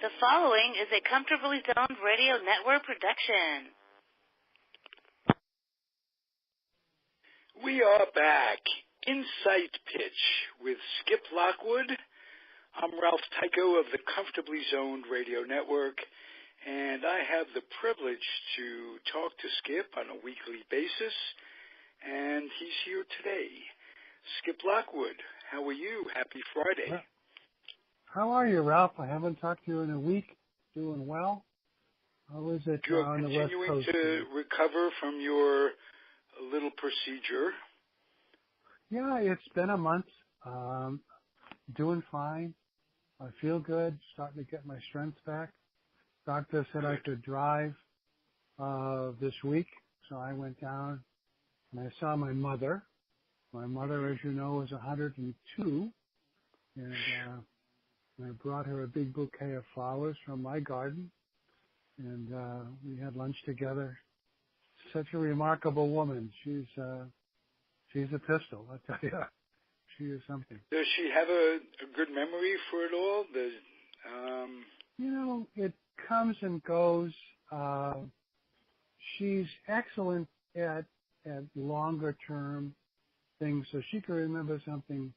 The following is a Comfortably Zoned Radio Network production. We are back. Insight Pitch with Skip Lockwood. I'm Ralph Tycho of the Comfortably Zoned Radio Network, and I have the privilege to talk to Skip on a weekly basis, and he's here today. Skip Lockwood, how are you? Happy Friday. How are you, Ralph? I haven't talked to you in a week. Doing well? How is it on the West Coast? You're continuing to recover from your little procedure. Yeah, it's been a month. Doing fine. I feel good. Starting to get my strength back. Doctor said I could drive this week, so I went down and I saw my mother. My mother, as you know, is 102, and I brought her a big bouquet of flowers from my garden, and we had lunch together. Such a remarkable woman. She's a pistol, I tell you. She is something. Does she have a good memory for it all? You know, it comes and goes. She's excellent at longer term things, so she can remember something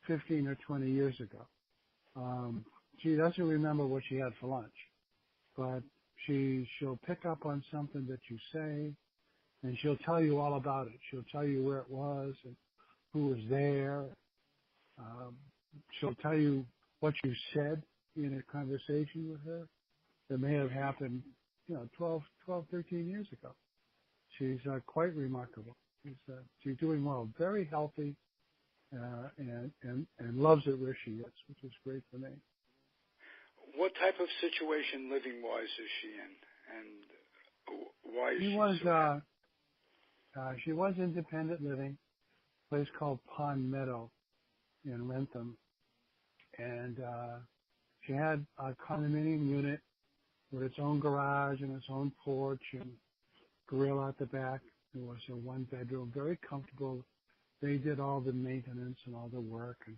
15 or 20 years ago. She doesn't remember what she had for lunch, but she'll pick up on something that you say, and she'll tell you all about it. She'll tell you where it was and who was there. She'll tell you what you said in a conversation with her that may have happened, 12, 13 years ago. She's quite remarkable. She's doing well, very healthy, and loves it where she is, which is great for me. What type of situation, living-wise, is she in, and why is she was independent living, a place called Pond Meadow in Rentham, and she had a condominium unit with its own garage and its own porch and grill out the back. It was a one-bedroom, very comfortable. They did all the maintenance and all the work and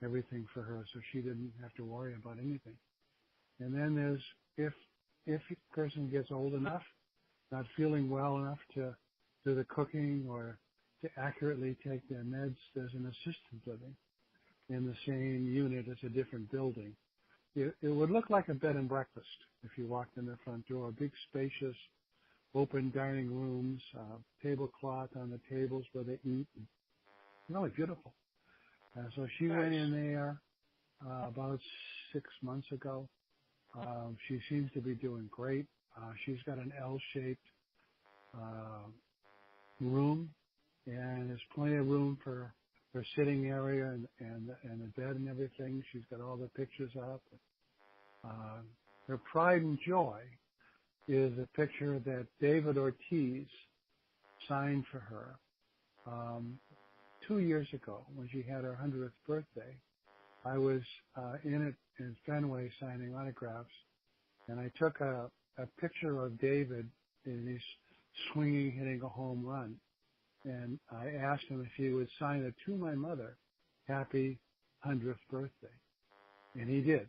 everything for her, so she didn't have to worry about anything. And then there's, if a person gets old enough, not feeling well enough to do the cooking or to accurately take their meds, there's an assisted living in the same unit as a different building. It would look like a bed and breakfast if you walked in the front door. Big, spacious, open dining rooms, tablecloth on the tables where they eat. Really beautiful. So she went in there about 6 months ago. She seems to be doing great. She's got an L-shaped room, and there's plenty of room for her sitting area and the bed and everything. She's got all the pictures up. Her pride and joy is a picture that David Ortiz signed for her 2 years ago when she had her 100th birthday. I was in Fenway signing autographs, and I took a picture of David in his swinging, hitting a home run. And I asked him if he would sign it to my mother, happy 100th birthday. And he did.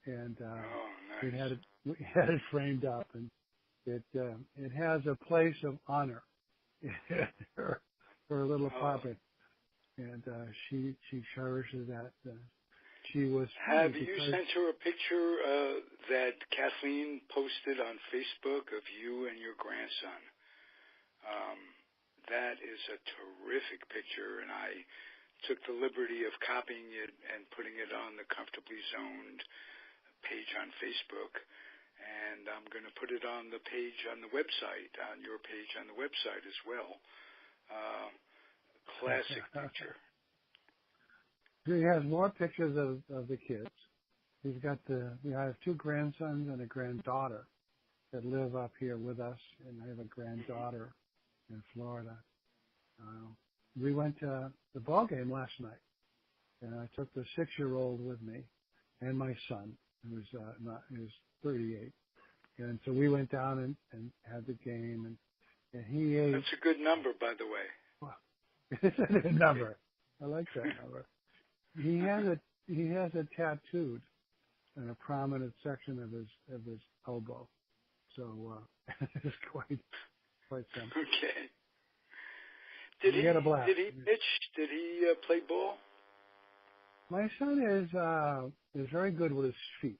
And nice. we had it framed up, and it has a place of honor in her little apartment. And she cherishes that. Have you sent her a picture that Kathleen posted on Facebook of you and your grandson? That is a terrific picture, and I took the liberty of copying it and putting it on the Comfortably Zoned page on Facebook, and I'm going to put it on the page on the website, on your page on the website as well. Classic picture. He has more pictures of the kids. We have two grandsons and a granddaughter that live up here with us, and I have a granddaughter in Florida. We went to the ball game last night, and I took the 6-year-old with me and my son, who's 38. And so we went down and had the game, and he ate. That's a good number, by the way. Well, it's a good number. I like that number. He has it tattooed and a prominent section of his elbow. So it's quite something. Okay. He had a blast. Did he pitch? Did he play ball? My son is very good with his feet.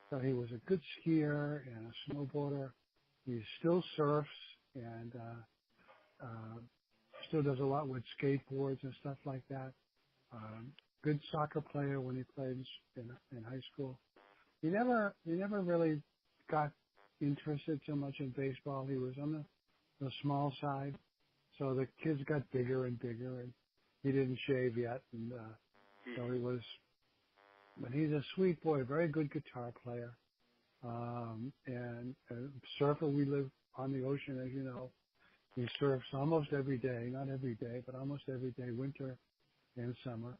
So he was a good skier and a snowboarder. He still surfs and still does a lot with skateboards and stuff like that. Good soccer player when he played in high school. He never really got interested so much in baseball. He was on the small side, so the kids got bigger and bigger, and he didn't shave yet, and so he was. But he's a sweet boy, very good guitar player, and a surfer. We live on the ocean, as you know. He surfs almost every day, not every day, but almost every day, winter and summer.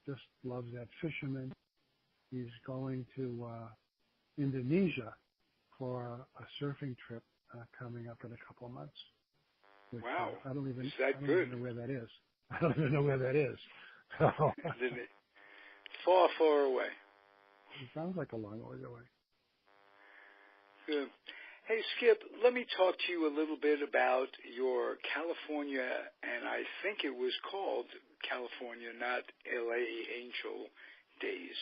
Just loves that. Fisherman. He's going to Indonesia for a surfing trip coming up in a couple of months. Which, wow. I don't even know where that is. I don't even know where that is. So, far, far away. It sounds like a long way away. Good. Hey, Skip, let me talk to you a little bit about your California, and I think it was called California, not L.A. Angel days.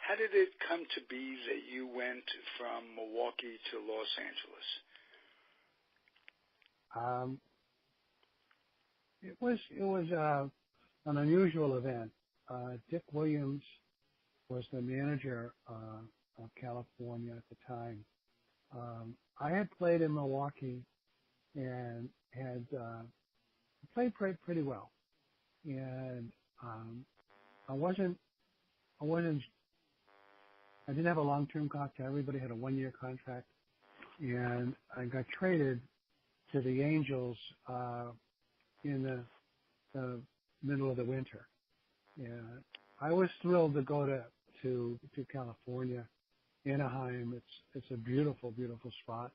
How did it come to be that you went from Milwaukee to Los Angeles? It was an unusual event. Dick Williams was the manager of California at the time. I had played in Milwaukee and had played pretty well, and I didn't have a long-term contract. Everybody had a one-year contract, and I got traded to the Angels in the middle of the winter. And I was thrilled to go to California, Anaheim. It's a beautiful, beautiful spot.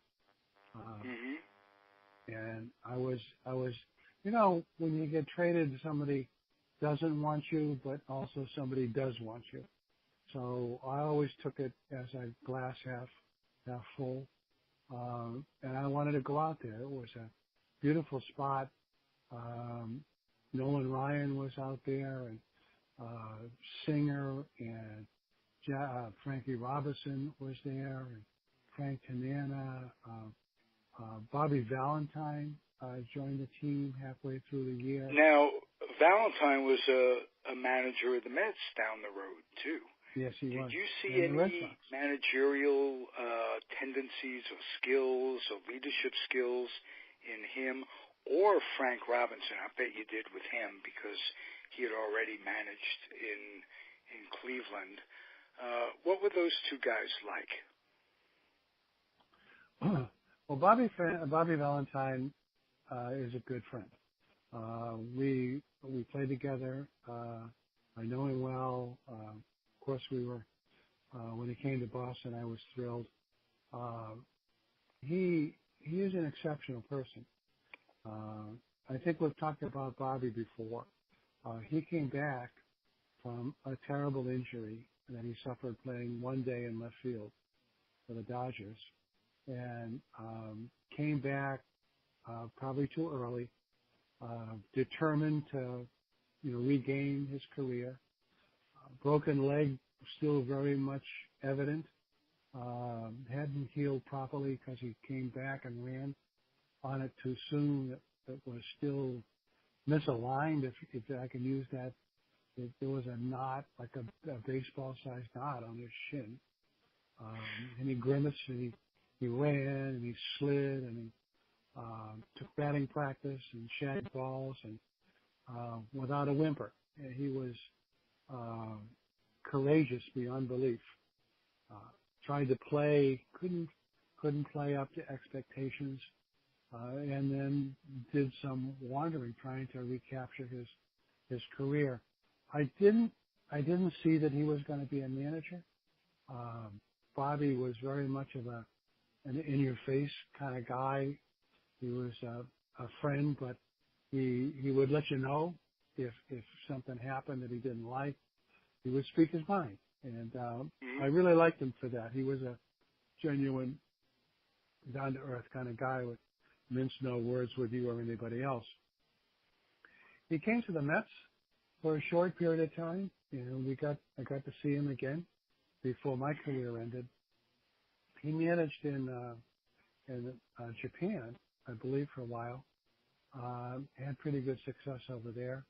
And I was, when you get traded, somebody doesn't want you, but also somebody does want you. So I always took it as a glass half full. And I wanted to go out there. It was a beautiful spot. Nolan Ryan was out there, and Singer, and Frankie Robinson was there, and Frank Tanana. Bobby Valentine joined the team halfway through the year. Now, Valentine was a manager of the Mets down the road, too. Yes, he was. Did you see any managerial tendencies or skills or leadership skills in him or Frank Robinson? I bet you did with him because he had already managed in Cleveland. What were those two guys like? Well, Bobby Valentine is a good friend. We played together. I know him well. Of course, we were when he came to Boston. I was thrilled. He is an exceptional person. I think we've talked about Bobby before. He came back from a terrible injury that he suffered playing one day in left field for the Dodgers, and came back probably too early, determined to regain his career. Broken leg still very much evident. Hadn't healed properly because he came back and ran on it too soon. It was still misaligned, if I can use that. There was a knot, like a baseball-sized knot on his shin. And he grimaced, and he ran, and he slid, and he took batting practice and shagged balls, and without a whimper. And he was courageous beyond belief. Tried to play, couldn't play up to expectations, and then did some wandering, trying to recapture his career. I didn't see that he was going to be a manager. Bobby was very much of an in-your-face kind of guy. He was a friend, but he would let you know if something happened that he didn't like. He would speak his mind, And I really liked him for that. He was a genuine, down-to-earth kind of guy with mince no words with you or anybody else. He came to the Mets for a short period of time, and I got to see him again before my career ended. He managed in Japan, I believe, for a while. Had pretty good success over there.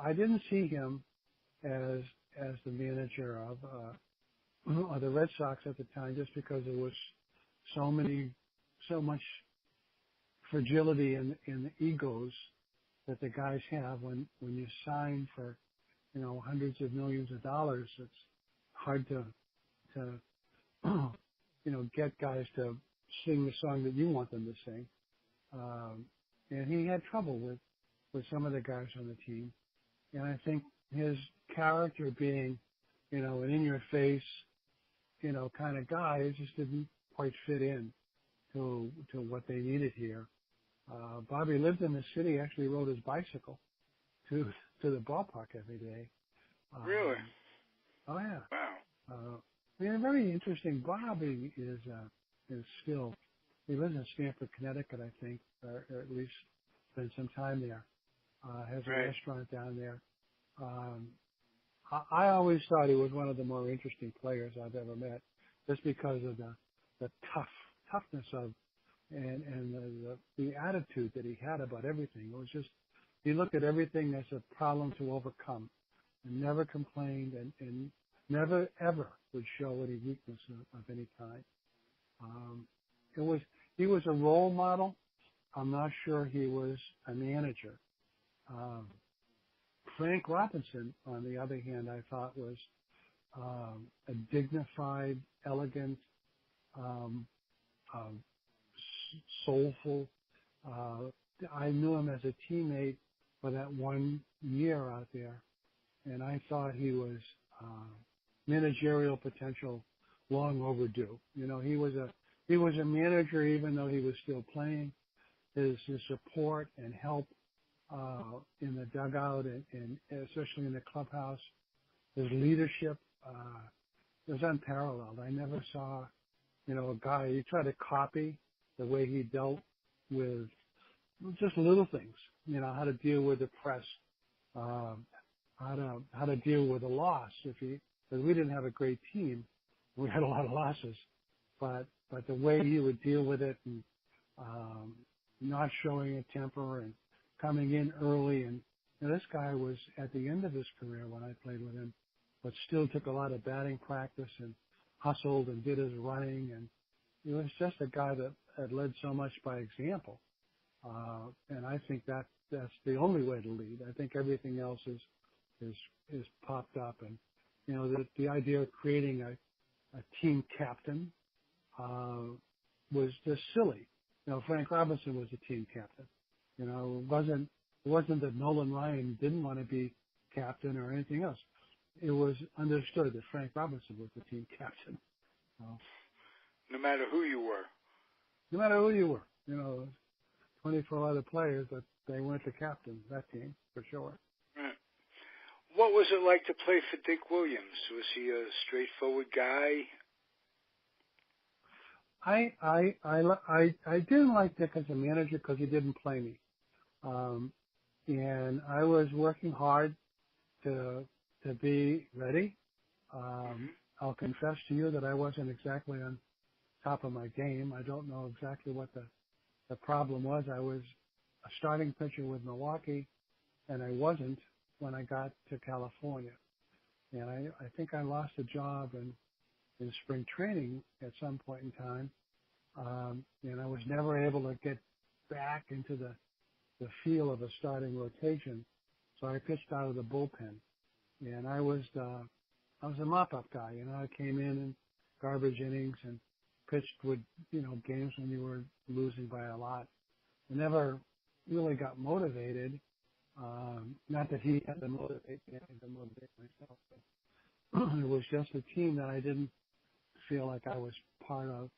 I didn't see him as the manager of the Red Sox at the time, just because there was so much fragility in the egos that the guys have when you sign for hundreds of millions of dollars. It's hard to get guys to sing the song that you want them to sing. And he had trouble with some of the guys on the team. And I think his character being, an in-your-face, kind of guy, it just didn't quite fit in to what they needed here. Bobby lived in the city, actually rode his bicycle to the ballpark every day. Really? Oh, yeah. Wow. Very interesting. Bobby is still, he lives in Stamford, Connecticut, I think, or at least spent some time there. Has a restaurant down there. I always thought he was one of the more interesting players I've ever met, just because of the toughness of and the attitude that he had about everything. It was just, he looked at everything as a problem to overcome, and never complained, and never ever would show any weakness of any kind. He was a role model. I'm not sure he was a manager. Frank Robinson, on the other hand, I thought was a dignified, elegant, soulful. I knew him as a teammate for that 1 year out there, and I thought he was managerial potential long overdue. He was a manager even though he was still playing. His support and help in the dugout and especially in the clubhouse, his leadership was unparalleled. I never saw, a guy, you try to copy the way he dealt with just little things, how to deal with the press, how to deal with a loss. Because we didn't have a great team, we had a lot of losses, but the way he would deal with it and not showing a temper and coming in early. And this guy was at the end of his career when I played with him, but still took a lot of batting practice and hustled and did his running. And he was just a guy that had led so much by example. And I think that's the only way to lead. I think everything else is popped up. And, the idea of creating a team captain was just silly. Frank Robinson was a team captain. It wasn't that Nolan Ryan didn't want to be captain or anything else. It was understood that Frank Robinson was the team captain. No matter who you were. No matter who you were. 24 other players, but they weren't the captain of that team, for sure. Right. What was it like to play for Dick Williams? Was he a straightforward guy? I didn't like Dick as a manager because he didn't play me. And I was working hard to be ready. I'll confess to you that I wasn't exactly on top of my game. I don't know exactly what the problem was. I was a starting pitcher with Milwaukee, and I wasn't when I got to California. And I think I lost a job in spring training at some point in time. And I was never able to get back into the feel of a starting rotation. So I pitched out of the bullpen. And I was a mop-up guy. I came in garbage innings and pitched with, games when you were losing by a lot. I never really got motivated. Not that he had to motivate me, I had to motivate myself. But it was just a team that I didn't feel like I was part of.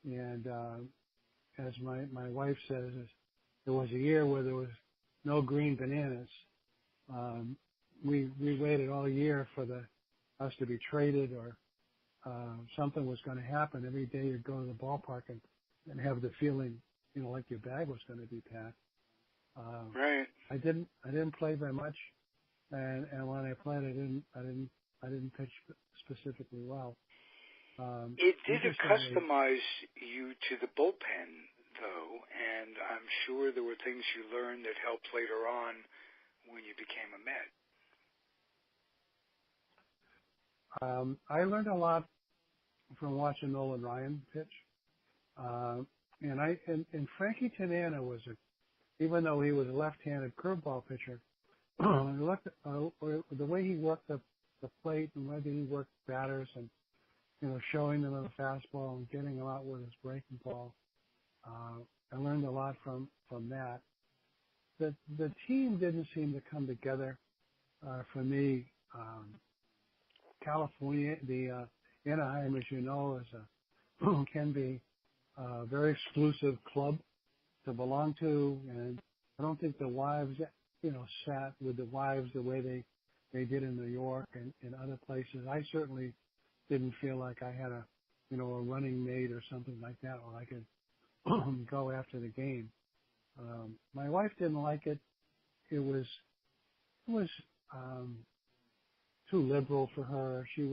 And as my wife says, there was a year where there was no green bananas. We waited all year for us to be traded or something was going to happen. Every day you'd go to the ballpark and have the feeling, like your bag was going to be packed. Right. I didn't play very much, and when I played, I didn't pitch specifically well. It did customize you to the bullpen, though, and I'm sure there were things you learned that helped later on when you became a Met. I learned a lot from watching Nolan Ryan pitch, and Frankie Tanana was even though he was a left-handed curveball pitcher, the way he worked the plate and the way he worked batters and showing them a fastball and getting them out with his breaking ball. I learned a lot from that. The team didn't seem to come together for me. California, the Anaheim, as you know, can be a very exclusive club to belong to, and I don't think the wives, sat with the wives the way they did in New York and in other places. I certainly didn't feel like I had a running mate or something like that where I could go after the game. My wife didn't like it. It was too liberal for her. It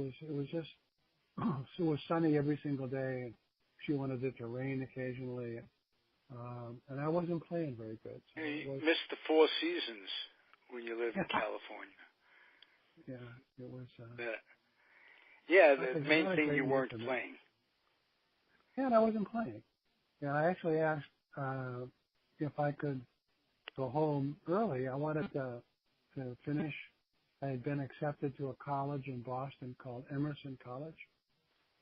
was sunny every single day, and she wanted it to rain occasionally. And I wasn't playing very good. So you missed the four seasons when you lived in California. Yeah, it was. The main thing you weren't playing. Yeah, and I wasn't playing. Yeah, I actually asked if I could go home early. I wanted to finish. I had been accepted to a college in Boston called Emerson College,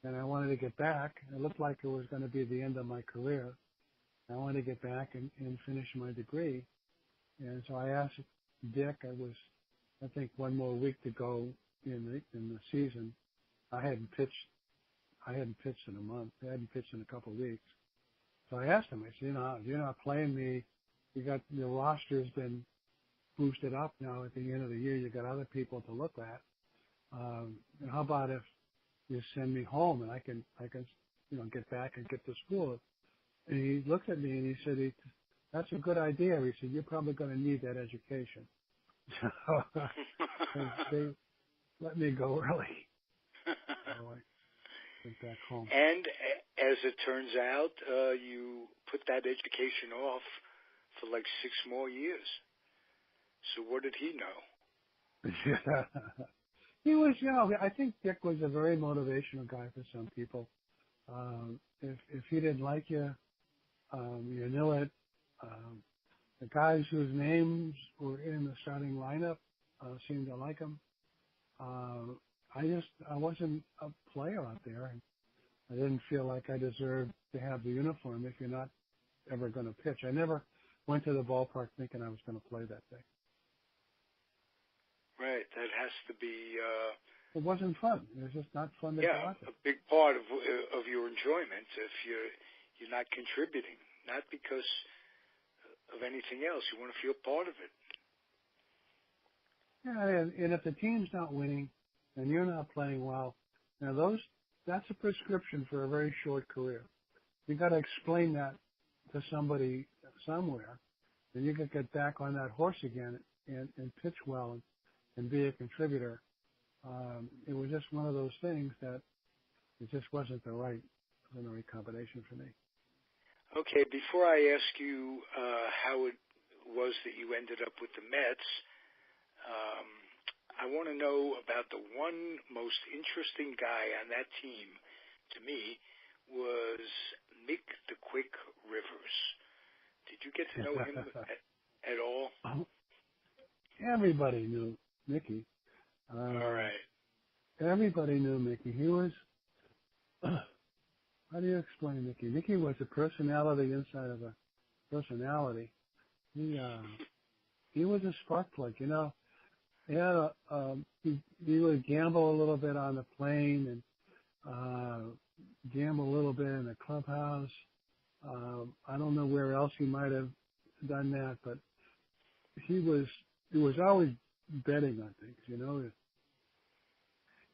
and I wanted to get back. It looked like it was going to be the end of my career. I wanted to get back and finish my degree. And so I asked Dick. I think one more week to go in the season. I hadn't pitched in a month. I hadn't pitched in a couple of weeks. So I asked him, I said, you're not playing me. Your roster's been boosted up now at the end of the year. You got other people to look at. And how about if you send me home and I can get back and get to school? And he looked at me and he said, that's a good idea. He said, you're probably going to need that education. So they let me go early. So I went back home. And as it turns out, you put that education off for like 6 more years. So what did he know? Yeah. He was, I think Dick was a very motivational guy for some people. If he didn't like you, you knew it. The guys whose names were in the starting lineup seemed to like him. I wasn't a player out there, and I didn't feel like I deserved to have the uniform if you're not ever going to pitch. I never went to the ballpark thinking I was going to play that day. Right, that has to be. It wasn't fun. It was just not fun to go out there. A big part of your enjoyment if you're not contributing, not because of anything else. You want to feel part of it. Yeah, and if the team's not winning and you're not playing well, that's a prescription for a very short career. You got to explain that to somebody somewhere, and you can get back on that horse again and pitch well and be a contributor. It was just one of those things that it just wasn't the right combination for me. Okay, before I ask you how it was that you ended up with the Mets, I want to know about the one most interesting guy on that team, to me, was Mick the Quick Rivers. Did you get to know him at all? Everybody knew Mickey. All right. Everybody knew Mickey. He was, how do you explain Mickey? Mickey was a personality inside of a personality. He was a spark plug, He had he would gamble a little bit on the plane and gamble a little bit in the clubhouse. I don't know where else he might have done that, but he was always betting on things,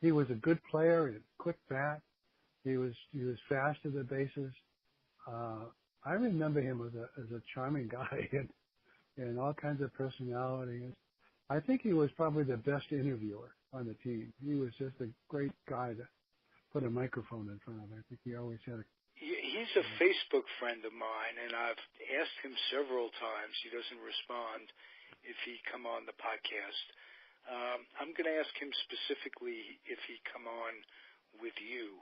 he was a good player. He had a quick bat. He was fast to the bases. I remember him as a charming guy and all kinds of personality. I think he was probably the best interviewer on the team. He was just a great guy to put a microphone in front of. I think he always had a. He's a Facebook friend of mine, and I've asked him several times. He doesn't respond if he come on the podcast. I'm going to ask him specifically if he come on with you,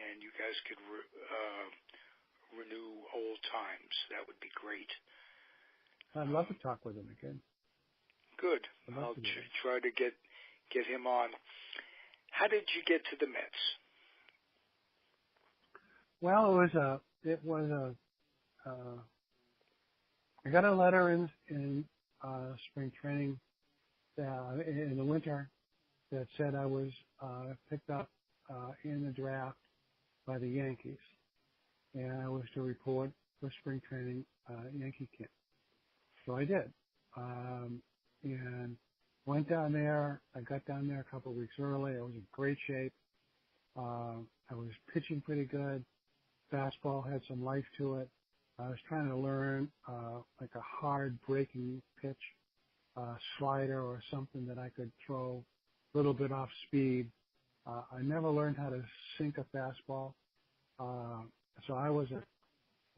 and you guys could renew old times. That would be great. I'd love to talk with him again. Good. I'll try to get him on. How did you get to the Mets? Well, I got a letter in spring training in the winter that said I was picked up in the draft by the Yankees, and I was to report for spring training Yankee camp. So I did, and went down there. I got down there a couple of weeks early. I was in great shape. I was pitching pretty good. Fastball had some life to it. I was trying to learn like a hard breaking pitch, slider or something that I could throw a little bit off speed. I never learned how to sink a fastball. So I was a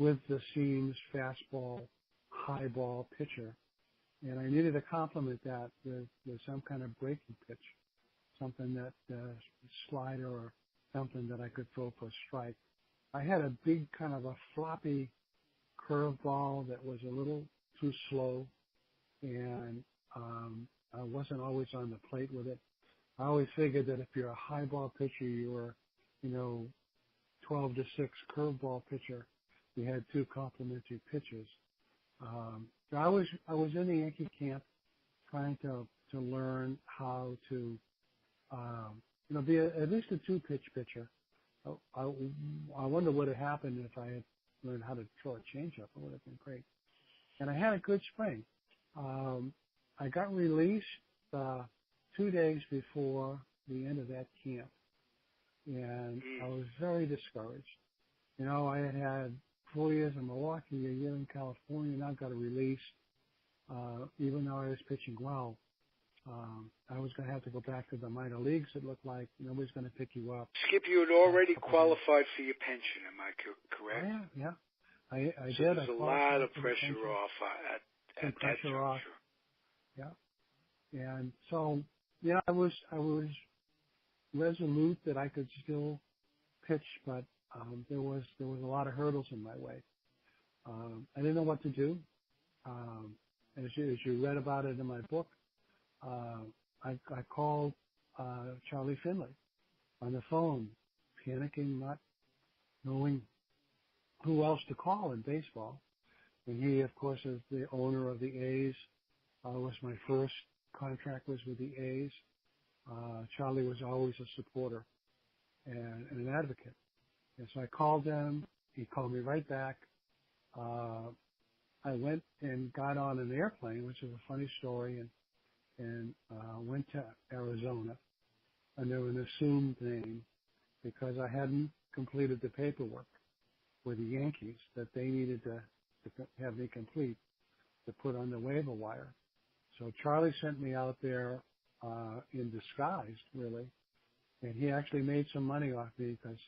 with the seams fastball, high ball pitcher. And I needed to complement that with some kind of breaking pitch, something that slider or something that I could throw for a strike. I had a big kind of a floppy curveball that was a little too slow, and I wasn't always on the plate with it. I always figured that if you're a high ball pitcher, you were, 12 to 6 curveball pitcher. You had two complementary pitches. So I was in the Yankee camp trying to learn how to, be at least a 2-pitch pitcher. I wonder what would have happened if I had learned how to throw a changeup. It would have been great. And I had a good spring. I got released 2 days before the end of that camp, and I was very discouraged. I had 4 years in Milwaukee, a year in California, and I got a release. Even though I was pitching well, I was going to have to go back to the minor leagues. It looked like nobody's going to pick you up. Skip, you had already qualified for your pension, am I correct? Oh, yeah. I so did. There's a lot of pressure off at that pressure off. juncture. Yeah. And so, I was resolute that I could still pitch, but there was a lot of hurdles in my way. I didn't know what to do. As you read about it in my book, I called Charlie Finley on the phone, panicking, not knowing who else to call in baseball. And he, of course, is the owner of the A's. Was my first contract was with the A's. Charlie was always a supporter and an advocate. And so I called him. He called me right back. I went and got on an airplane, which is a funny story, and went to Arizona under an assumed name because I hadn't completed the paperwork with the Yankees that they needed to have me complete to put on the waiver wire. So Charlie sent me out there in disguise, really, and he actually made some money off me because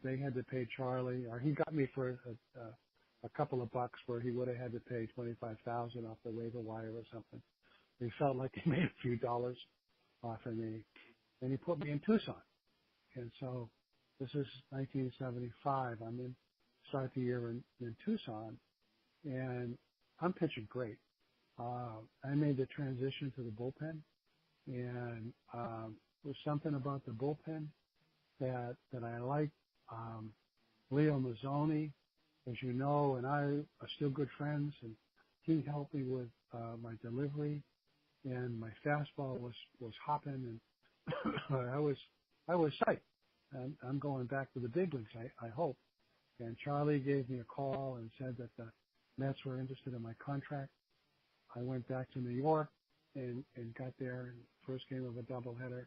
they had to pay Charlie, or he got me for a couple of bucks where he would have had to pay $25,000 off the waiver wire or something. He felt like he made a few dollars off of me, and he put me in Tucson. And so this is 1975. Start the year in Tucson, and I'm pitching great. I made the transition to the bullpen, and there's something about the bullpen that I like. Leo Mazzoni, as you know, and I are still good friends, and he helped me with my delivery, and my fastball was hopping, and I was psyched. I'm going back to the big leagues, I hope. And Charlie gave me a call and said that the Mets were interested in my contract. I went back to New York and got there in the first game of a doubleheader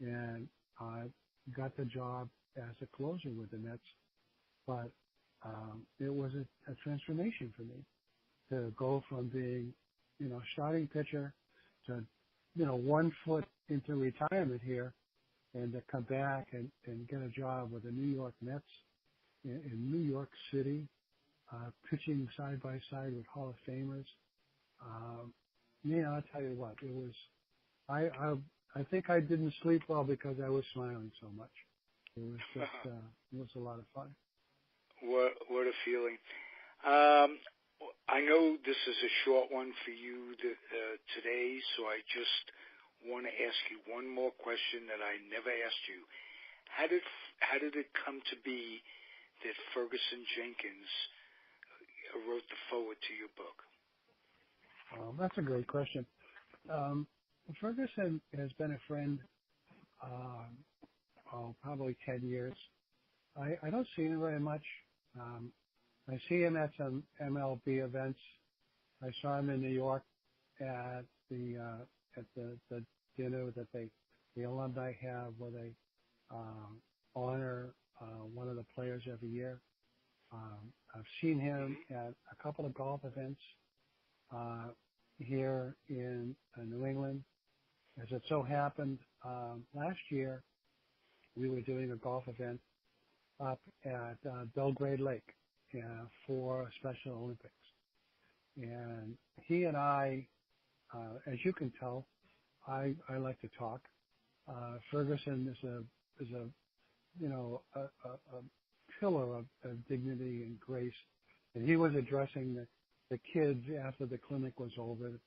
and I got the job as a closer with the Mets. But it was a transformation for me to go from being, starting pitcher to, 1 foot into retirement here, and to come back and get a job with the New York Mets in New York City, pitching side by side with Hall of Famers. I'll tell you what, it was, I think I didn't sleep well because I was smiling so much. It was just, it was a lot of fun. What a feeling. I know this is a short one for you today, so I just want to ask you one more question that I never asked you. How did it come to be that Ferguson Jenkins wrote the foreword to your book? That's a great question. Ferguson has been a friend, probably 10 years. I don't see him very much. I see him at some MLB events. I saw him in New York at the dinner that the alumni have where they honor one of the players every year. I've seen him at a couple of golf events here in New England. As it so happened, last year we were doing a golf event up at Belgrade Lake for Special Olympics. And he and I, as you can tell, I like to talk. Ferguson is a pillar of dignity and grace. And he was addressing the kids after the clinic was over,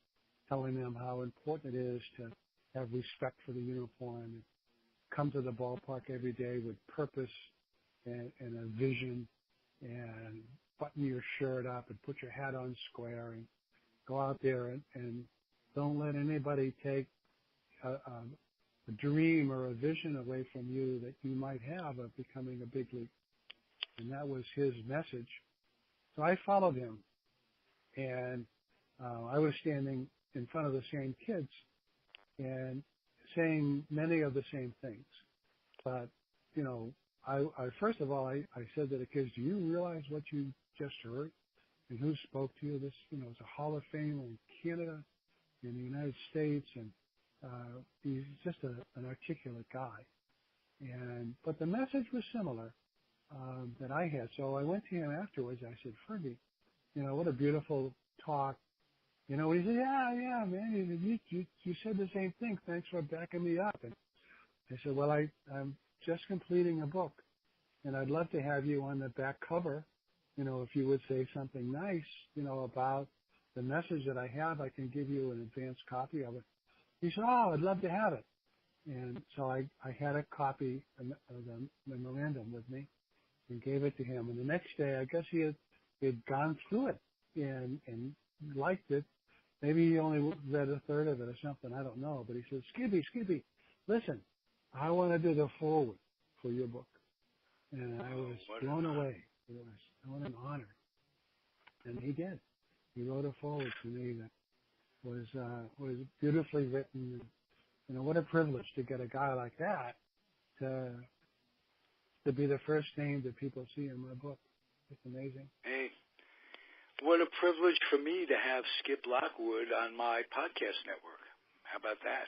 telling them how important it is to have respect for the uniform and come to the ballpark every day with purpose and a vision, and button your shirt up and put your hat on square and go out there and don't let anybody take a dream or a vision away from you that you might have of becoming a big league. And that was his message. So I followed him, and I was standing in front of the same kids and saying many of the same things. But, I first of all, I said to the kids, do you realize what you just heard and who spoke to you? This, is a Hall of Fame in Canada, in the United States, and he's just an articulate guy. But the message was similar that I had. So I went to him afterwards. I said, Fergie, what a beautiful talk. He said, yeah, man, you said the same thing. Thanks for backing me up. And I said, well, I'm just completing a book, and I'd love to have you on the back cover. If you would say something nice, about the message that I have, I can give you an advanced copy of it. He said, oh, I'd love to have it. And so I had a copy of the memorandum with me and gave it to him. And the next day, I guess he had gone through it and liked it. Maybe he only read a third of it or something. I don't know. But he said, Skippy, listen, I want to do the foreword for your book. And I was blown away. It was an honor. And he did. He wrote a foreword to me that was beautifully written. And, what a privilege to get a guy like that to be the first name that people see in my book. It's amazing. Hey, what a privilege for me to have Skip Lockwood on my podcast network. How about that?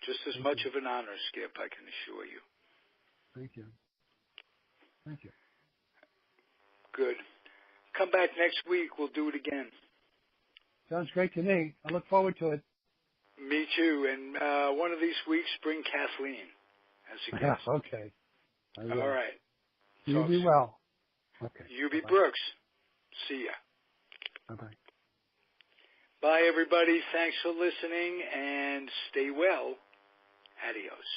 Just as much of an honor, Skip, I can assure you. Thank you. Thank you. Good. Come back next week. We'll do it again. Sounds great to me. I look forward to it. Me too. And one of these weeks, bring Kathleen as a guest. Yeah, okay. All right. You be well. Okay. You be Bye-bye. Brooks. See ya. Bye-bye. Bye, everybody. Thanks for listening, and stay well. Adios.